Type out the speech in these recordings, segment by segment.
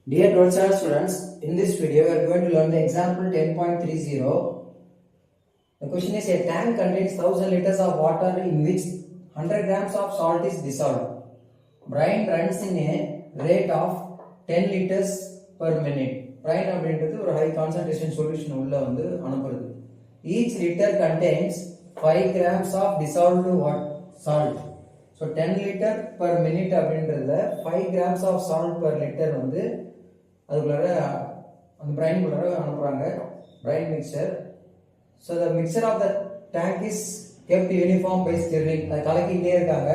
Dear 12th standard students, in this video we are going to learn the example 10.30. The question is a tank contains 1000 liters of water in which 100 grams of salt is dissolved. Brine runs in a rate of 10 liters per minute. Brine அப்படின்றது ஒரு high concentration solution உள்ள வந்து அனுப்புறது. Each liter contains 5 grams of dissolved salt. So 10 liter per minute அப்படின்றதுல 5 grams of salt per liter வந்து அதுக்குள்ளார அந்த பிரைனுக்குள்ளார அனுப்புறாங்க brain mixture. So the mixture of the tank is kept uniform by stirring. அது கலக்கிட்டே இருக்காங்க.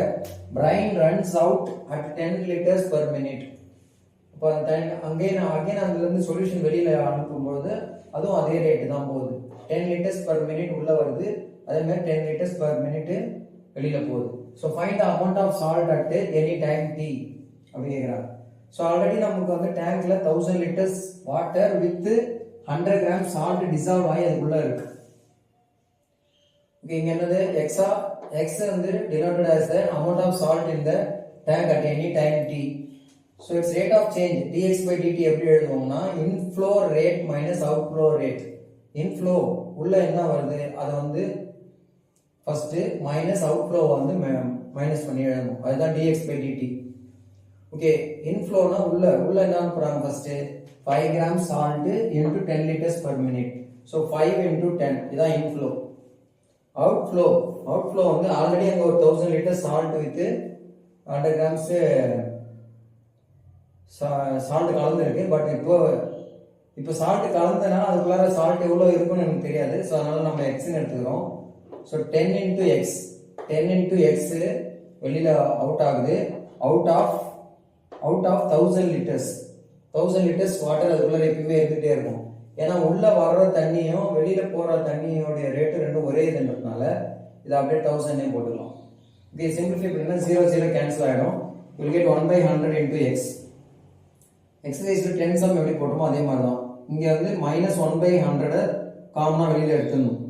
Brain runs out at 10 liters per minute. இப்போ அந்த அகைன் அதுலேருந்து சொல்யூஷன் வெளியில் அனுப்பும்போது அதுவும் அதே ரேட்டு தான் போகுது. 10 liters per minute உள்ள வருது. அதே மாதிரி 10 liters per minute வெளியில் போகுது. So find the amount of salt at any time t அப்படி கேட்குறாங்க. ஸோ ஆல்ரெடி நமக்கு வந்து டேங்க்ல 1000 liters water with 100 grams salt dissolve ஆகி அதுக்குள்ள இருக்கு. ஓகே, இங்க என்னது எக்ஸ் வந்து denoted as the amount of salt in the tank at any time t. So its rate of change dx by dt எப்படி எழுதுவோம்னா inflow rate minus outflow rate. inflow உள்ள என்ன வருது அதை வந்து ஃபர்ஸ்ட் மைனஸ் அவுட்ஃப்ளோ வந்து minus பண்ணி எழுதணும். அதுதான் dx by dt. ஓகே, இன்ஃப்ளோனா உள்ள என்ன போறாங்க first 5 grams salt into 10 liters per minute. So 5 into 10 இதான் இன்ஃப்ளோ. அவுட்ஃப்ளோ வந்து ஆல்ரெடி அங்க ஒரு 1000 liters salt with 100 grams salt கலந்து இருக்கு. பட் இப்போ சால்ட் கலந்தனா அதுக்குள்ளார சால்ட் எவ்வளவு இருக்குன்னு எனக்கு தெரியாது. ஸோ அதனால நம்ம எக்ஸ்ன்னு எடுத்துக்கிறோம். ஸோ 10 into x வெளியில அவுட் ஆகுது. அவுட் ஆஃப் 1000 liters வாட்டர் அதுக்குள்ள எப்பயுமே இருந்துட்டே இருக்கும். ஏன்னா உள்ள வர்ற தண்ணியும் வெளியில போற தண்ணியோட ரேட்டு ரெண்டும் ஒரே இதுன்றதுனால இதை அப்படியே 1000 போட்டுக்கலாம். ஓகே, சிம்பிளிஃபை பண்ணா 0 கேன்சல் ஆயிடும். You will get 1/100 into x. எக்ஸசைஸ்ல 10 சம் எப்படி போட்டோமோ அதே மாதிரி தான். இங்க வந்து -1/100 காமனா வெளியில எடுத்துடணும்.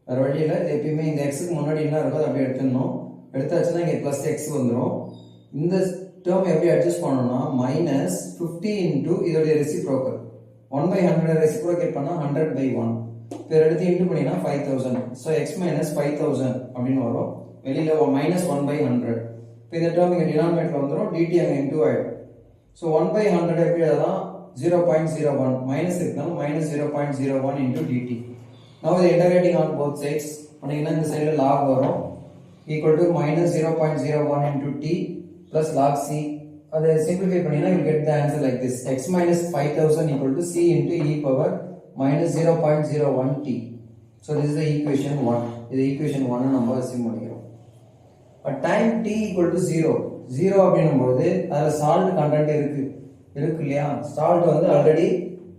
வேற வழியில எப்பயுமே இந்த எக்ஸுக்கு முன்னாடி என்ன இருக்கோ அதை அப்படியே எடுத்துடணும். எடுத்தாச்சுன்னா இங்க பிளஸ் எக்ஸ் வந்துடும். இந்த டேர்ம் எப்படி அட்ஜஸ்ட் பண்ணணும்னா -50 into இதோட ரெசிப்ரோக்கல் 1/100 ரெசிப்ரோகேட் பண்ணா 100/1. இப்போ எடுத்து இன்டு பண்ணினா 5000. ஸோ எக்ஸ் மைனஸ் 5000 அப்படின்னு வரும். வெளியில -1/100. இப்போ இந்த டேர்ம் இங்க டினாமினேட்டர் வந்துடும். டிடி அங்கே இன்டு ஆயிடும். ஸோ 1/100 எப்படி எழுதலாம் 0.01 மைனஸ் இருக்கனால -0.01 into dt. Now the integrating on both sides பண்ணீங்கன்னா இந்த சைடுல log வரும் equal to -0.01 into t plus log c. அதை simplify பண்ணீங்கன்னா you will get the answer like this: x minus 5000 equal to c into e power -0.01 t. So this is the equation 1. இது equation 1 நம்ம assume பண்ணிக்கிறோம். At time t equal to 0 அப்படினும்போது அதுல salt content இருக்கு இல்லையா? salt வந்து already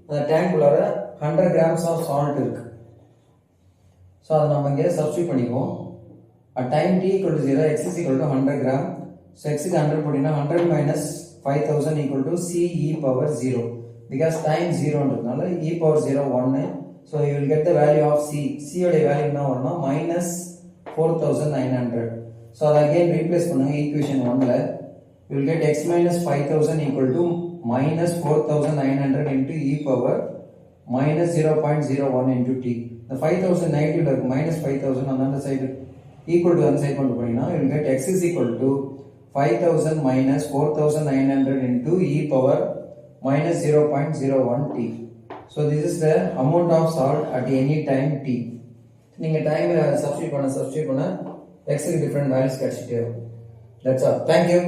அந்த tank உள்ளார 100 grams of salt இருக்கு. So அதை நம்ம இங்கே சப்ஸ்டிட்யூட் பண்ணிக்குவோம். At time t equal to 0 x is equal to 100 gram. So x க்கு 100 போட்டீங்கன்னா 100 minus 5000 equal to c e power 0. Because time 0 ன்றதுனால e power 0 1. So you will get the value of c. c ஓட value என்ன வரும்னா -4900. So அதை again replace பண்ணுங்க equation 1ல. You will get x minus 5000 equal to -4900 into e power -0.01 into t. The 5000 நெகட்டிவ்ல இருக்கு -5000 அந்த side equal to அந்த side கொண்டு போனீங்கன்னா you will get x is equal to 5000 minus 4900 into e power -0.01 t. So this is the amount of salt at any time t. நீங்க time substitute பண்ண x க்கு different values கிடைச்சிட்டே இருக்கும். That's all. Thank you.